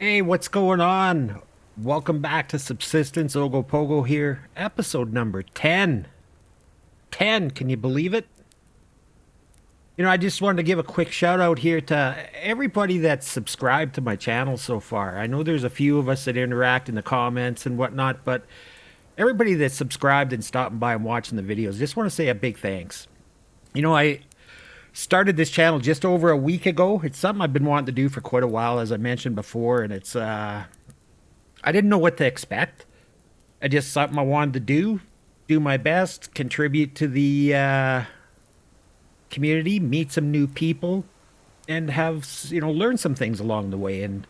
Hey, what's going on? Welcome back to Subsistence Ogopogo here, episode number 10. 10, can you believe it? I just wanted to give a quick shout out here to everybody that's subscribed to my channel so far. I know there's a few of us that interact in the comments and whatnot, but everybody that's subscribed and stopping by and watching the videos, just want to say a big thanks. I started this channel just over a week ago. It's something I've been wanting to do for quite a while, as I mentioned before, and I didn't know what to expect. I just something I wanted to do my best, contribute to the community, meet some new people, and have learn some things along the way. And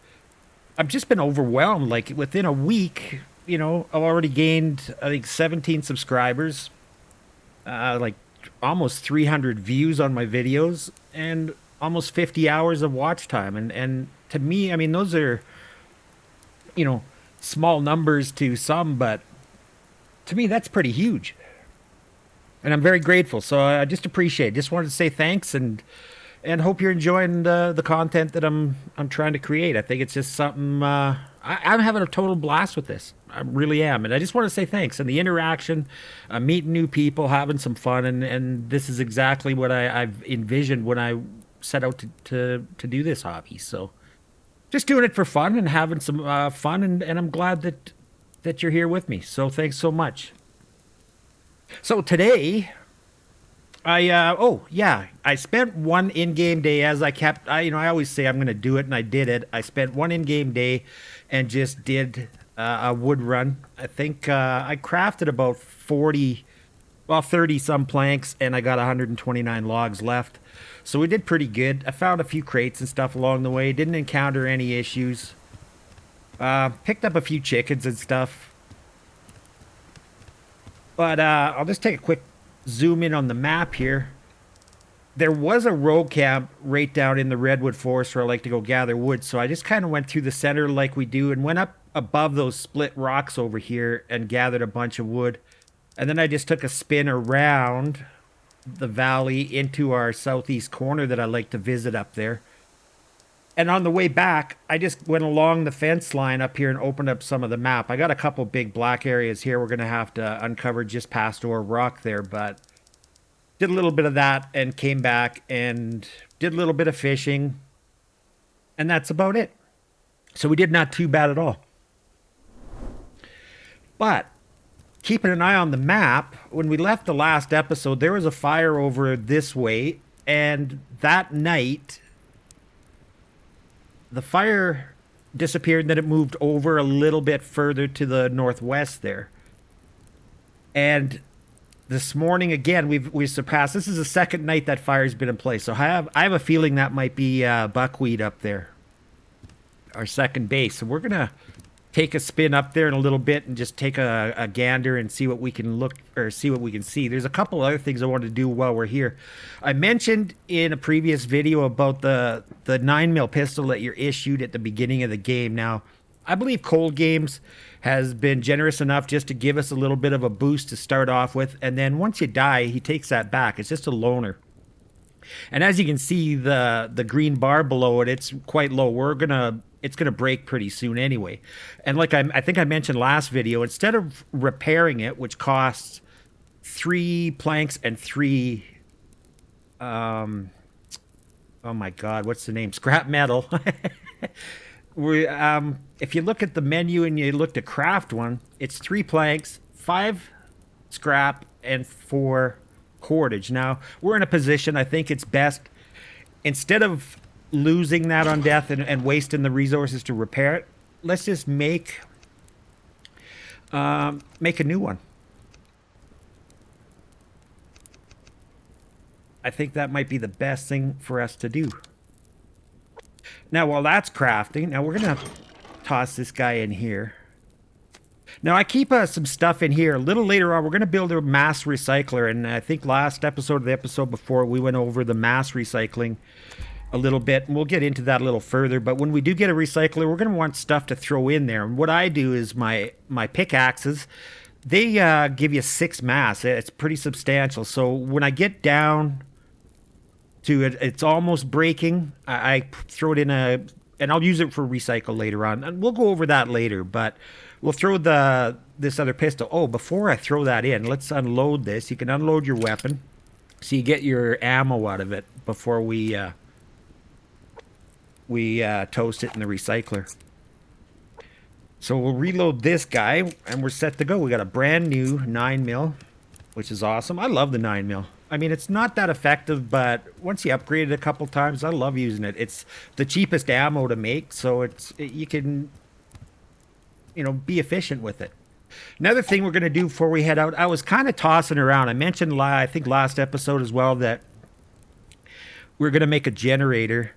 I've just been overwhelmed. Like within a week, I've already gained I think 17 subscribers, like almost 300 views on my videos, and almost 50 hours of watch time. And to me, I mean, those are small numbers to some, but to me, that's pretty huge. And I'm very grateful. So I just appreciate it. Just wanted to say thanks and hope you're enjoying the content that I'm trying to create. I think it's just something I'm having a total blast with this. I really am. And I just want to say thanks. And the interaction, meeting new people, having some fun, and this is exactly what I've envisioned when I set out to do this hobby. So just doing it for fun and having some fun, and I'm glad that you're here with me. So thanks so much. So today, I spent one in-game day, as I always say I'm going to do it, and I did it. I spent one in-game day and just did a wood run. I think I crafted about 30 some planks, and I got 129 logs left. So we did pretty good. I found a few crates and stuff along the way. Didn't encounter any issues. Picked up a few chickens and stuff. But I'll just take a quick zoom in on the map here. There was a road camp right down in the redwood forest where I like to go gather wood. So I just kind of went through the center like we do and went up above those split rocks over here and gathered a bunch of wood. And then I just took a spin around the valley into our southeast corner that I like to visit up there. And on the way back, I just went along the fence line up here and opened up some of the map. I got a couple big black areas here we're going to have to uncover just past Ore Rock there, but did a little bit of that and came back and did a little bit of fishing. And that's about it. So we did not too bad at all. But keeping an eye on the map, when we left the last episode, there was a fire over this way. And that night, the fire disappeared, and then it moved over a little bit further to the northwest there. And this morning, again, we've surpassed. This is the second night that fire's been in place. So I have a feeling that might be buckwheat up there, our second base. So we're going to take a spin up there in a little bit and just take a gander and see what we can see what we can see. There's a couple other things I wanted to do while we're here. I mentioned in a previous video about the 9mm pistol that you're issued at the beginning of the game. Now, I believe Coldgames has been generous enough just to give us a little bit of a boost to start off with, and then once you die, he takes that back. It's just a loaner. And as you can see, the green bar below it, it's quite low. It's gonna break pretty soon anyway. And like I think I mentioned last video, instead of repairing it, which costs 3 planks and 3 oh my god, what's the name? Scrap metal. If you look at the menu and you look to craft one, it's 3 planks, 5 scrap, and 4 cordage. Now, we're in a position, I think it's best, instead of losing that on death and wasting the resources to repair it, let's just make a new one. I think that might be the best thing for us to do. Now, while that's crafting, now we're going to toss this guy in here. Now, I keep some stuff in here. A little later on, we're going to build a mass recycler. And I think last episode or the episode before, we went over the mass recycling a little bit. And we'll get into that a little further. But when we do get a recycler, we're going to want stuff to throw in there. And what I do is my pickaxes, they give you 6 mass. It's pretty substantial. So when I get down to it, it's almost breaking, I throw it in a and I'll use it for recycle later on. And we'll go over that later, but we'll throw this other pistol. Oh, before I throw that in, let's unload this. You can unload your weapon so you get your ammo out of it before we toast it in the recycler. So we'll reload this guy, and we're set to go. We got a brand new 9mm, which is awesome. I love the 9mm. I mean, it's not that effective, but once you upgrade it a couple times, I love using it. It's the cheapest ammo to make, so you can, be efficient with it. Another thing we're going to do before we head out, I was kind of tossing around. I mentioned, I think last episode as well, that we're going to make a generator.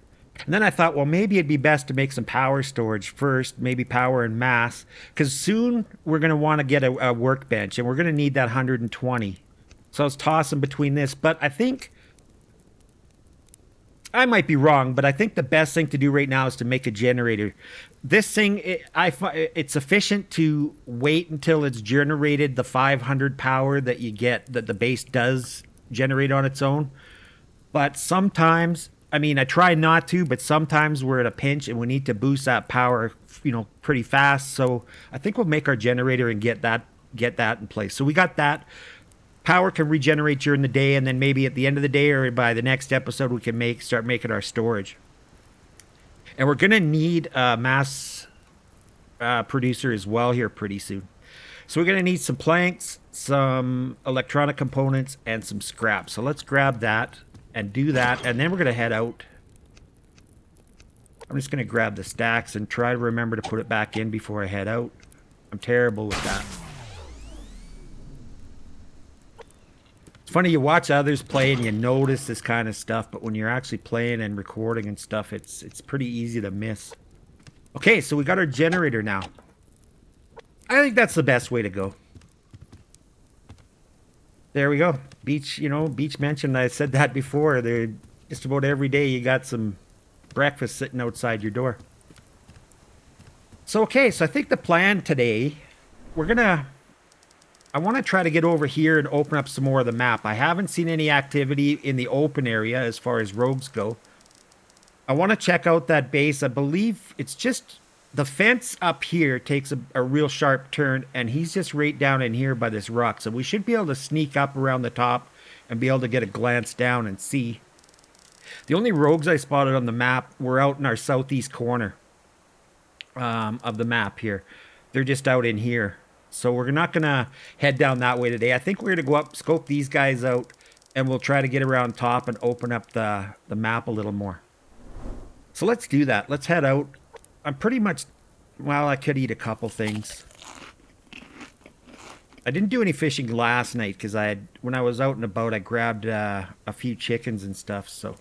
And then I thought, well, maybe it'd be best to make some power storage first, maybe power and mass, because soon we're going to want to get a workbench, and we're going to need that 120. So I was tossing between this, but I think, I might be wrong, but I think the best thing to do right now is to make a generator. This thing, it's efficient to wait until it's generated the 500 power that you get, that the base does generate on its own. But sometimes, I mean, I try not to, but sometimes we're at a pinch and we need to boost that power, pretty fast. So I think we'll make our generator and get that in place. So we got that. Power can regenerate during the day, and then maybe at the end of the day or by the next episode, we can start making our storage. And we're going to need a mass producer as well here pretty soon. So we're going to need some planks, some electronic components, and some scrap. So let's grab that and do that, and then we're going to head out. I'm just going to grab the stacks and try to remember to put it back in before I head out. I'm terrible with that. It's funny, you watch others play and you notice this kind of stuff, but when you're actually playing and recording and stuff, it's pretty easy to miss. Okay, so we got our generator now. I think that's the best way to go. There we go. Beach, Beach mentioned, I said that before. They're just about every day you got some breakfast sitting outside your door. So, okay, so I think the plan today, I want to try to get over here and open up some more of the map. I haven't seen any activity in the open area as far as rogues go. I want to check out that base. I believe it's just the fence up here takes a real sharp turn, and he's just right down in here by this rock. So we should be able to sneak up around the top and be able to get a glance down and see. The only rogues I spotted on the map were out in our southeast corner of the map here. They're just out in here. So we're not going to head down that way today. I think we're going to go up, scope these guys out, and we'll try to get around top and open up the map a little more. So let's do that. Let's head out. I'm pretty much, well, I could eat a couple things. I didn't do any fishing last night because when I was out and about, I grabbed a few chickens and stuff. So,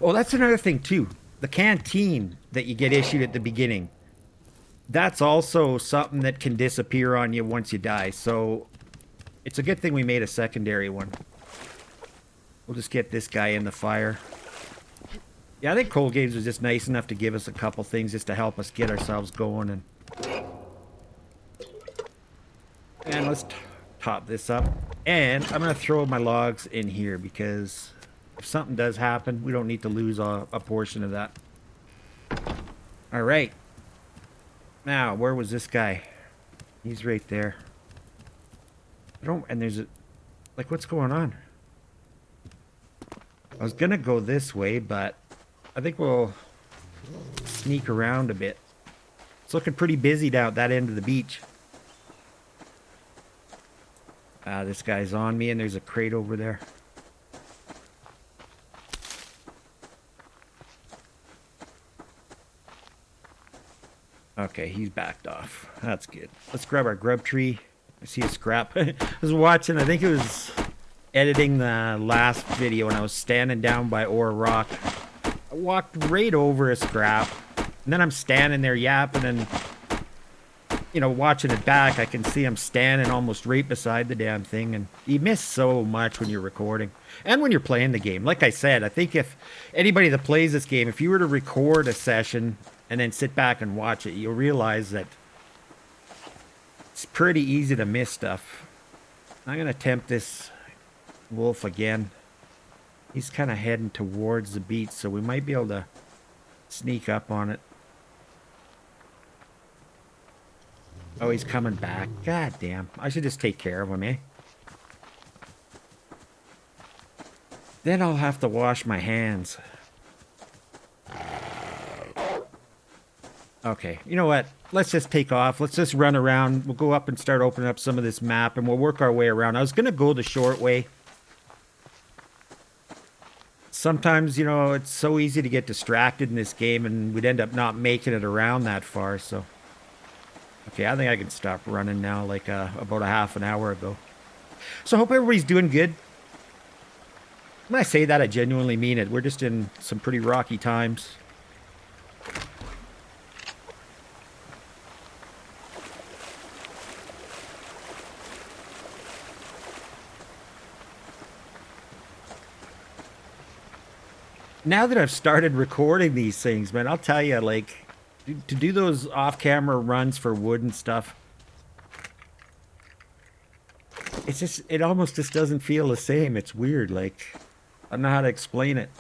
oh, that's another thing too. The canteen that you get issued at the beginning. That's also something that can disappear on you once you die. So it's a good thing we made a secondary one. We'll just get this guy in the fire. Yeah, I think Coldgames was just nice enough to give us a couple things just to help us get ourselves going. And let's top this up. And I'm going to throw my logs in here because if something does happen, we don't need to lose a portion of that. All right. Now, where was this guy? He's right there. And there's what's going on? I was gonna go this way, but I think we'll sneak around a bit. It's looking pretty busy down at that end of the beach. This guy's on me, and there's a crate over there. Okay, he's backed off. That's good. Let's grab our grub tree. I see a scrap. I was watching, I think it was editing the last video, and I was standing down by Ore Rock. I walked right over a scrap, and then I'm standing there yapping and, watching it back. I can see I'm standing almost right beside the damn thing, and you miss so much when you're recording and when you're playing the game. Like I said, I think if anybody that plays this game, if you were to record a session and then sit back and watch it, you'll realize that it's pretty easy to miss stuff. I'm going to tempt this wolf again. He's kind of heading towards the beach, so we might be able to sneak up on it. Oh, he's coming back. God damn. I should just take care of him, eh? Then I'll have to wash my hands. Okay, you know what? Let's just take off. Let's just run around. We'll go up and start opening up some of this map, and we'll work our way around. I was going to go the short way. Sometimes, you know, it's so easy to get distracted in this game, and we'd end up not making it around that far, so... Okay, I think I can stop running now, like about a half an hour ago. So I hope everybody's doing good. When I say that, I genuinely mean it. We're just in some pretty rocky times. Now that I've started recording these things, man, I'll tell you, like, to do those off-camera runs for wood and stuff, it's just, it almost just doesn't feel the same. It's weird, like, I don't know how to explain it.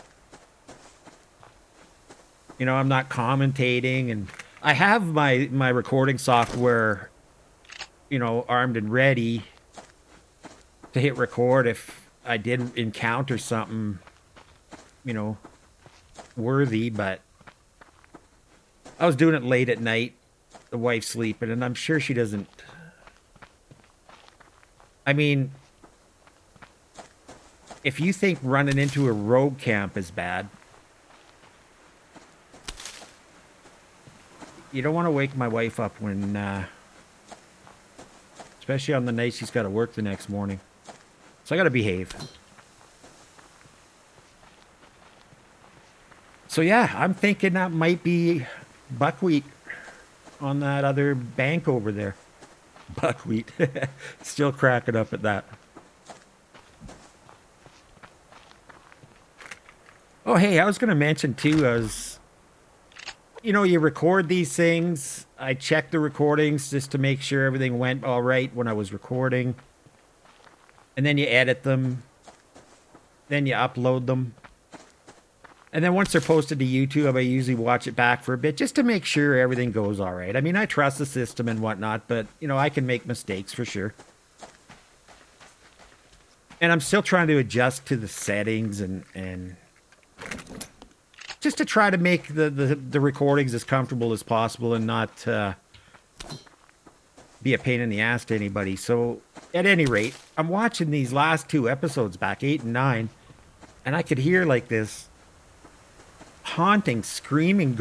You know, I'm not commentating, and I have my recording software, you know, armed and ready to hit record if I did encounter something, you know, worthy, but I was doing it late at night, the wife's sleeping, and I'm sure she doesn't... I mean, if you think running into a rogue camp is bad, you don't want to wake my wife up when, especially on the night she's got to work the next morning. So I got to behave. So yeah, I'm thinking that might be buckwheat on that other bank over there. Buckwheat. Still cracking up at that. Oh, hey, I was going to mention too, you know, you record these things. I check the recordings just to make sure everything went all right when I was recording. And then you edit them. Then you upload them. And then once they're posted to YouTube, I usually watch it back for a bit just to make sure everything goes all right. I mean, I trust the system and whatnot, but, you know, I can make mistakes for sure. And I'm still trying to adjust to the settings and just to try to make the recordings as comfortable as possible and not be a pain in the ass to anybody. So, at any rate, I'm watching these last two episodes back, 8 and 9, and I could hear, like, this haunting screaming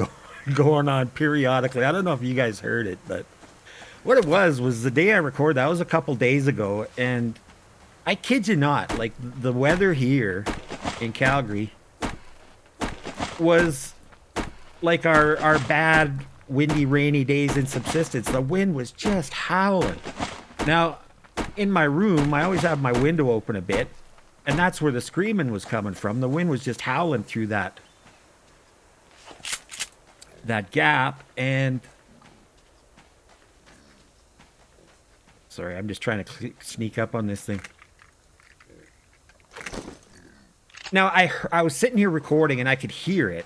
going on periodically. I don't know if you guys heard it, but what it was the day I recorded, that was a couple days ago, and I kid you not, like, the weather here in Calgary was like our bad windy rainy days in Subsistence. The wind was just howling. Now in my room I always have my window open a bit, and that's where the screaming was coming from. The wind was just howling through that gap. And sorry, I'm just trying to sneak up on this thing. Now I was sitting here recording and I could hear it,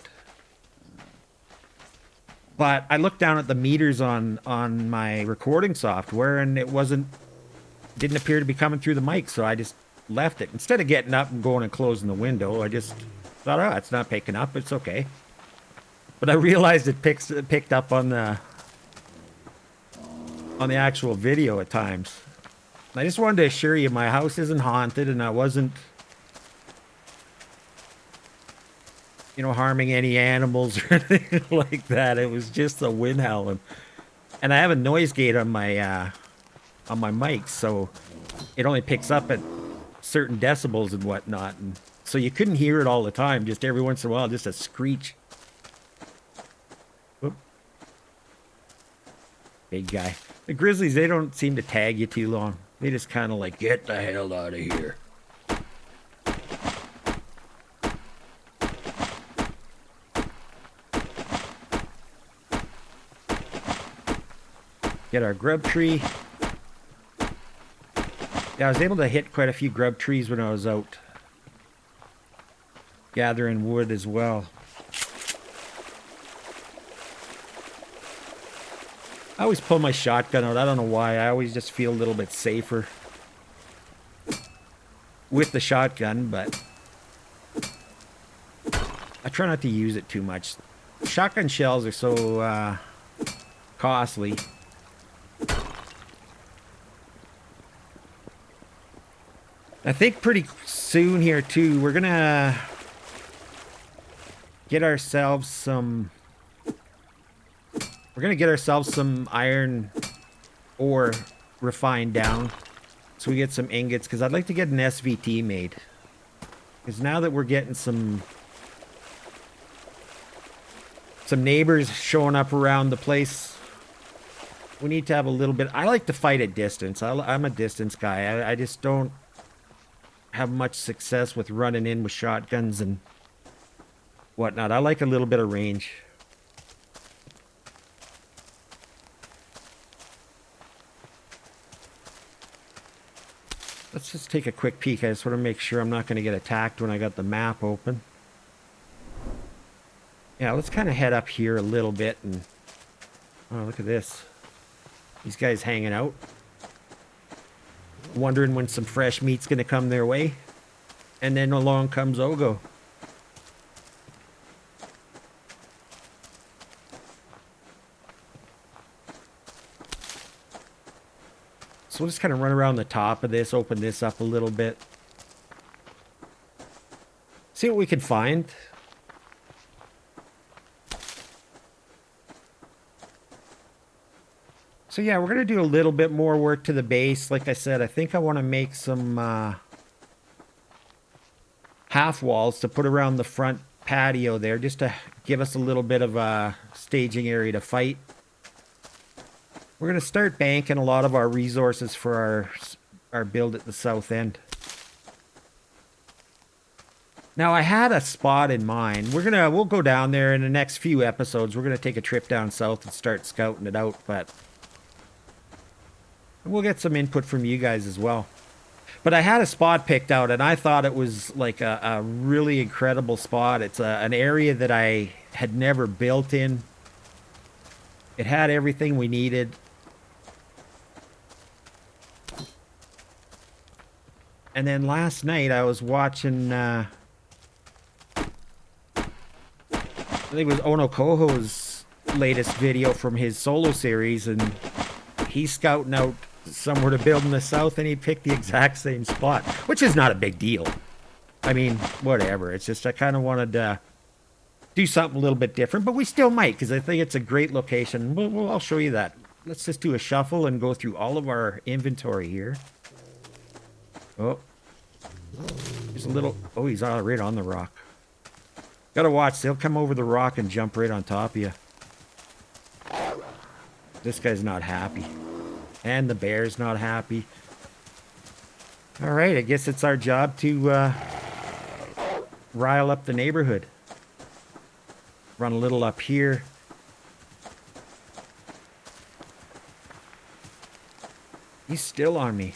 but I looked down at the meters on my recording software and it didn't appear to be coming through the mic, so I just left it. Instead of getting up and going and closing the window, I just thought, oh, it's not picking up, it's okay. But I realized it picked up on the actual video at times. And I just wanted to assure you my house isn't haunted, and I wasn't, you know, harming any animals or anything like that. It was just the wind howling. And I have a noise gate on my mic, so it only picks up at certain decibels and whatnot. And so you couldn't hear it all the time, just every once in a while, just a screech. Whoop. Big guy. The grizzlies, they don't seem to tag you too long. They just kind of like, get the hell out of here. Get our grub tree. Yeah, I was able to hit quite a few grub trees when I was out gathering wood as well. I always pull my shotgun out. I don't know why. I always just feel a little bit safer with the shotgun, but I try not to use it too much. Shotgun shells are so costly. I think pretty soon here too, we're gonna get ourselves some... We're gonna get ourselves some iron ore refined down, so we get some ingots. Because I'd like to get an SVT made. Because now that we're getting some neighbors showing up around the place, we need to have a little bit... I like to fight at distance. I'm a distance guy. I just don't have much success with running in with shotguns and whatnot. I like a little bit of range. Let's just take a quick peek. I just want to make sure I'm not going to get attacked when I got the map open. Yeah, let's kind of head up here a little bit and... Oh, look at this. These guys hanging out. Wondering when some fresh meat's going to come their way. And then along comes Ogo. So we'll just kind of run around the top of this, open this up a little bit. See what we can find. So yeah, we're going to do a little bit more work to the base. Like I said, I think I want to make some half walls to put around the front patio there, just to give us a little bit of a staging area to fight. We're going to start banking a lot of our resources for our build at the south end. Now, I had a spot in mind. We'll go down there in the next few episodes. We're going to take a trip down south and start scouting it out, but we'll get some input from you guys as well. But I had a spot picked out, and I thought it was like a really incredible spot. It's an area that I had never built in. It had everything we needed. And then last night I was watching, I think it was Ono Koho's latest video from his solo series, and he's scouting out somewhere to build in the south, and he picked the exact same spot, which is not a big deal. I mean, whatever. It's just I kind of wanted to do something a little bit different, but we still might, because I think it's a great location. I'll show you that. Let's just do a shuffle and go through all of our inventory here. Oh, there's a little... Oh, he's right on the rock. Gotta watch. They'll come over the rock and jump right on top of you. This guy's not happy. And the bear's not happy. Alright, I guess it's our job to rile up the neighborhood. Run a little up here. He's still on me.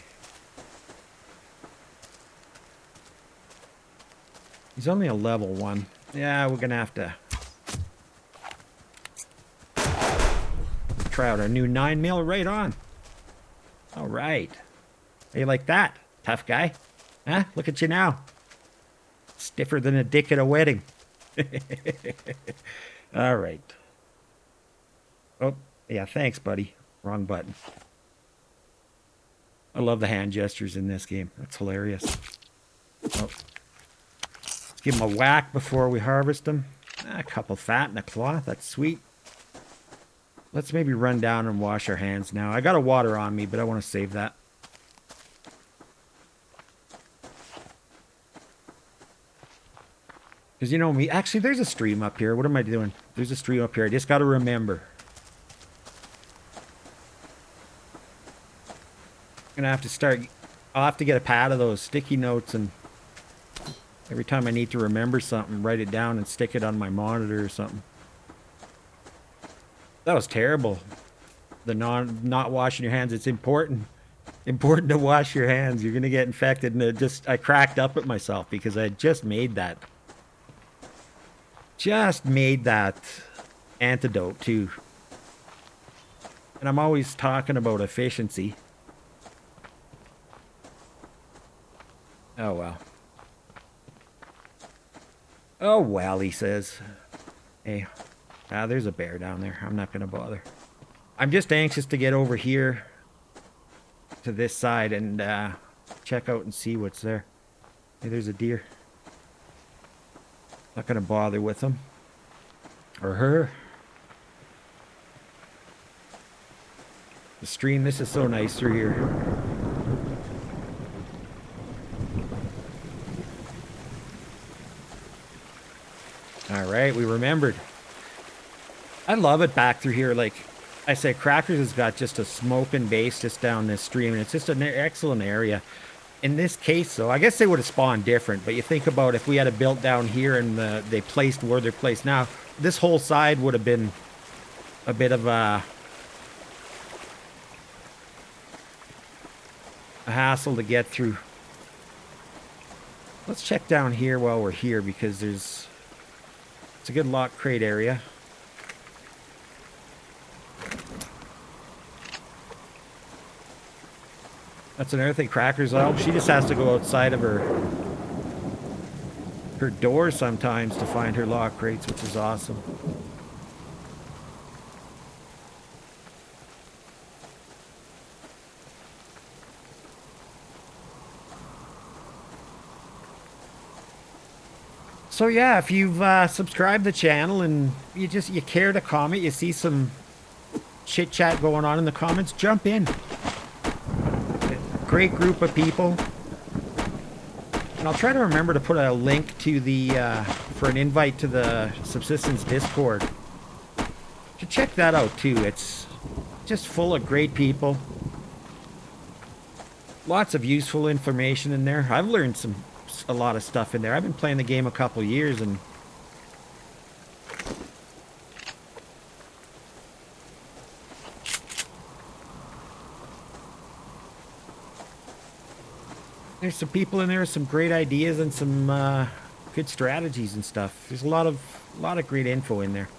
He's only a level 1. Yeah, we're gonna have to try out our new 9mm right on. Alright. How you like that, tough guy? Huh? Look at you now. Stiffer than a dick at a wedding. Alright. Oh, yeah, thanks, buddy. Wrong button. I love the hand gestures in this game. That's hilarious. Oh. Give them a whack before we harvest them. A couple fat and a cloth. That's sweet. Let's maybe run down and wash our hands now. I got a water on me, but I want to save that. Because you know me. Actually, there's a stream up here. What am I doing? There's a stream up here. I just got to remember. I'm going to have to start... I'll have to get a pad of those sticky notes, and every time I need to remember something, write it down and stick it on my monitor or something. That was terrible. The not washing your hands. It's important to wash your hands. You're gonna get infected. And I cracked up at myself because I just made that antidote to And I'm always talking about efficiency. Oh, well. Oh, well, he says. Hey, there's a bear down there. I'm not going to bother. I'm just anxious to get over here to this side and check out and see what's there. Hey, there's a deer. Not going to bother with him. Or her. The stream, this is so nice through here. Alright, we remembered. I love it back through here. Like I say, Crackers has got just a smoking base just down this stream, and it's just an excellent area. In this case, though, I guess they would have spawned different, but you think about if we had it built down here and they placed where they're placed now, this whole side would have been a bit of a hassle to get through. Let's check down here while we're here, because it's a good lock crate area. That's another thing, Crackers. She just has to go outside of her door sometimes to find her lock crates, which is awesome. So yeah, if you've subscribed to the channel and you care to comment, you see some chit chat going on in the comments, jump in. Great group of people. And I'll try to remember to put a link to the for an invite to the Subsistence Discord. So check that out too. It's just full of great people. Lots of useful information in there. I've learned a lot of stuff in there. I've been playing the game a couple years, and there's some people in there with some great ideas and some good strategies and stuff. There's a lot of great info in there.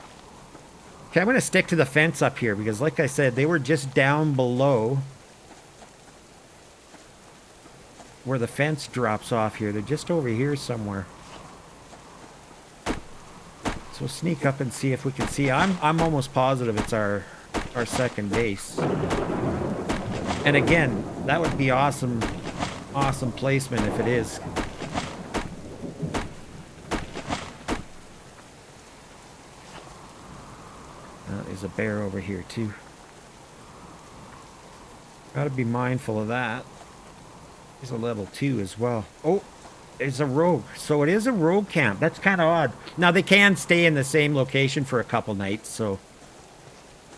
Okay, I'm going to stick to the fence up here because, like I said, they were just down below where the fence drops off here. They're just over here somewhere. So we'll sneak up and see if we can see. I'm almost positive it's our second base. And again, that would be awesome placement if it is. There's a bear over here too. Gotta be mindful of that. There's a level 2 as well. Oh, there's a rogue. So it is a rogue camp. That's kind of odd. Now, they can stay in the same location for a couple nights, so...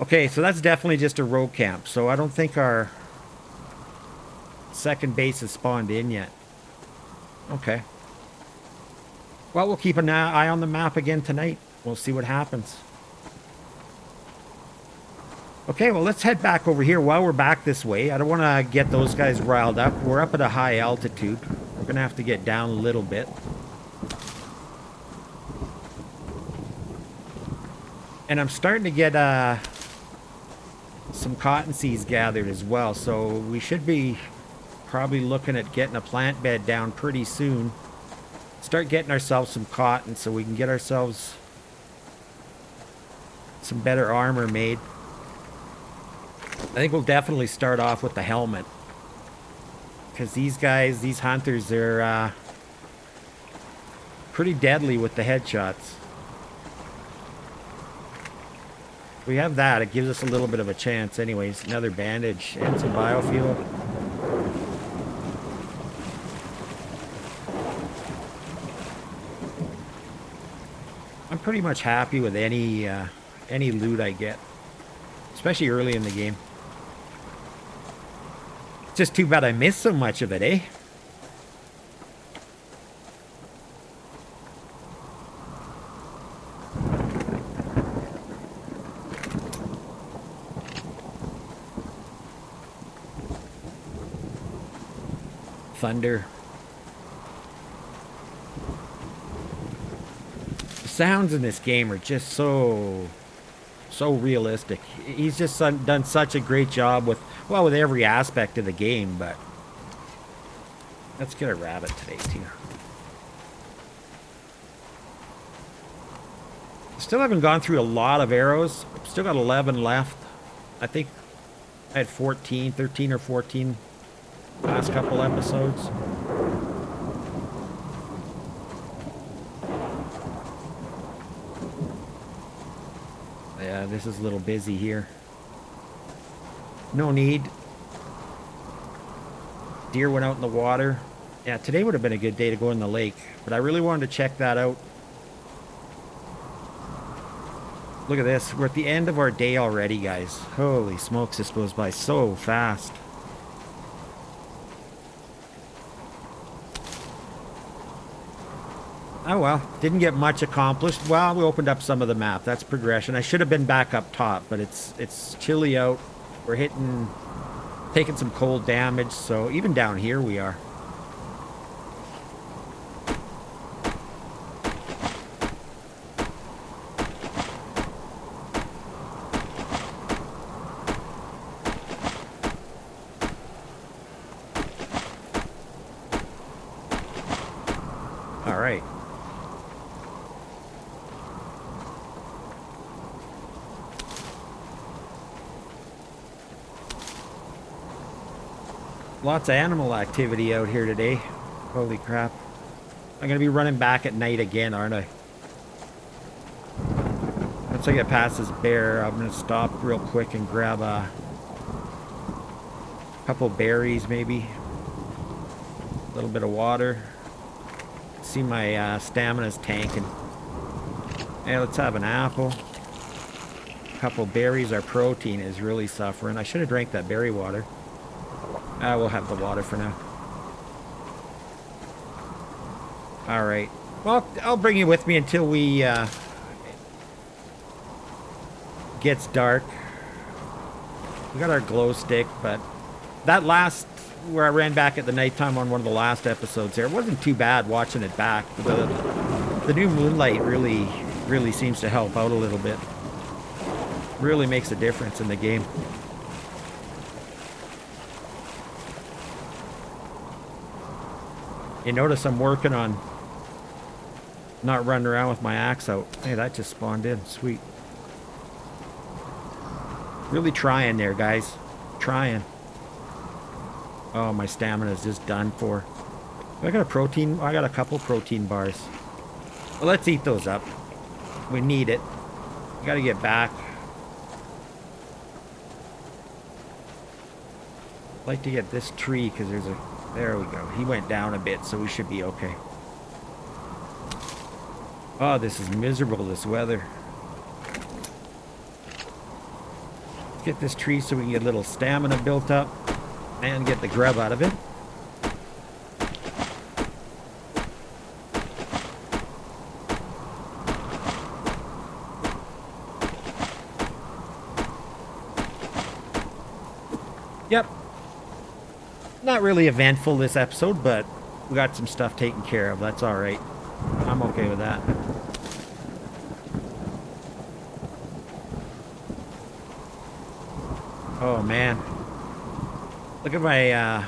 Okay, so that's definitely just a rogue camp. So I don't think our second base is spawned in yet. Okay. Well, we'll keep an eye on the map again tonight. We'll see what happens. Okay, well, let's head back over here while we're back this way. I don't want to get those guys riled up. We're up at a high altitude. We're going to have to get down a little bit. And I'm starting to get some cotton seeds gathered as well. So we should be probably looking at getting a plant bed down pretty soon. Start getting ourselves some cotton so we can get ourselves some better armor made. I think we'll definitely start off with the helmet. Because these guys, these hunters, they're pretty deadly with the headshots. We have that. It gives us a little bit of a chance anyways. Another bandage and some biofuel. I'm pretty much happy with any loot I get. Especially early in the game. Just too bad I missed so much of it, eh? Thunder. The sounds in this game are just so so realistic. He's just done such a great job with, well, with every aspect of the game, but let's get a rabbit today, too. Still haven't gone through a lot of arrows. Still got 11 left. I think I had 13 or 14 last couple episodes. Yeah, this is a little busy here. No need. Deer went out in the water. Yeah, today would have been a good day to go in the lake, but I really wanted to check that out. Look at this. We're at the end of our day already, guys. Holy smokes, this goes by so fast. Oh well, didn't get much accomplished. Well, we opened up some of the map. That's progression. I should have been back up top, but it's chilly out. We're taking some cold damage, so even down here we are. All right. Lots of animal activity out here today. Holy crap. I'm going to be running back at night again, aren't I? Once I get past this bear, I'm going to stop real quick and grab a couple berries, maybe. A little bit of water. See my stamina's tanking. Hey, let's have an apple. A couple berries. Our protein is really suffering. I should have drank that berry water. We'll have the water for now. Alright. Well, I'll bring you with me until we gets dark. We got our glow stick, but that last, where I ran back at the nighttime on one of the last episodes there, it wasn't too bad watching it back. The new moonlight really seems to help out a little bit. Really makes a difference in the game. You notice I'm working on not running around with my axe out. Hey, that just spawned in. Sweet. Really trying there, guys. Trying. Oh, my stamina's just done for. I got a protein. I got a couple protein bars. Well, let's eat those up. We need it. We gotta get back. I'd like to get this tree because there's a... There we go. He went down a bit, so we should be okay. Oh, this is miserable, this weather. Get this tree so we can get a little stamina built up and get the grub out of it. Yep. Not really eventful this episode, but we got some stuff taken care of. That's all right. I'm okay with that. Oh man, look at my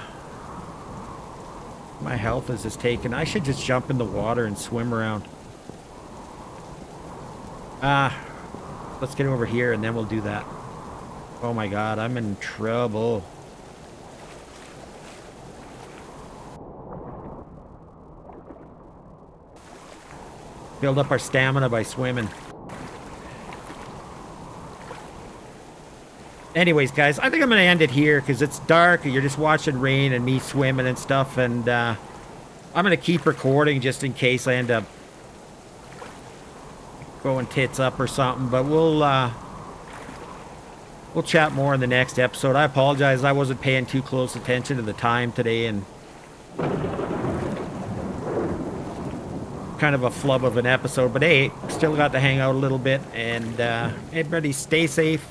my health is just taken. I should just jump in the water and swim around. Let's get over here and then we'll do that. Oh my god, I'm in trouble. Build up our stamina by swimming. Anyways, guys, I think I'm going to end it here because it's dark. You're just watching rain and me swimming and stuff. And I'm going to keep recording just in case I end up going tits up or something. But we'll chat more in the next episode. I apologize. I wasn't paying too close attention to the time today and kind of a flub of an episode. But hey, still got to hang out a little bit. And everybody stay safe.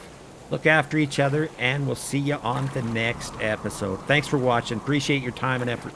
Look after each other, and we'll see you on the next episode. Thanks for watching. Appreciate your time and effort.